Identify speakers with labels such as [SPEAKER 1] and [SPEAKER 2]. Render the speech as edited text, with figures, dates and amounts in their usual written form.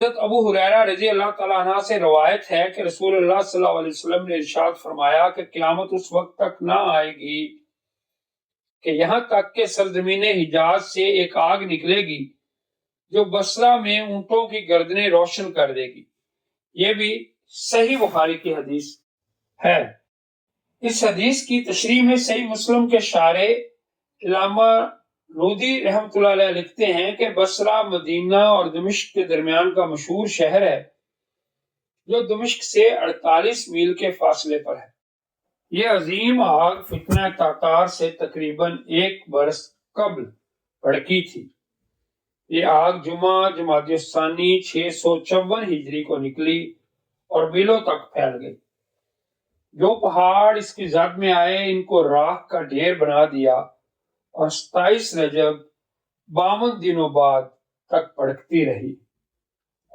[SPEAKER 1] حضرت ابو ہریرہ رضی اللہ تعالیٰ عنہ سے روایت ہے کہ رسول اللہ صلی اللہ علیہ وسلم نے ارشاد فرمایا کہ قیامت اس وقت تک نہ آئے گی کہ یہاں تک کہ سرزمین حجاز سے ایک آگ نکلے گی جو بصرہ میں اونٹوں کی گردنیں روشن کر دے گی۔ یہ بھی صحیح بخاری کی حدیث ہے۔ اس حدیث کی تشریح میں صحیح مسلم کے شارح علامہ رودی رحمۃ اللہ علیہ لکھتے ہیں کہ بصرہ مدینہ اور دمشق کے درمیان کا مشہور شہر ہے جو دمشق سے 48 میل کے فاصلے پر ہے۔ یہ عظیم آگ فتنہ تاتار سے تقریباً 1 برس قبل بھڑکی تھی۔ یہ آگ جمعہ جمادی الثانی 654 ہجری کو نکلی اور میلوں تک پھیل گئی۔ جو پہاڑ اس کی زد میں آئے ان کو راکھ کا ڈھیر بنا دیا اور 27 رجب 52 دنوں بعد تک بھڑکتی رہی۔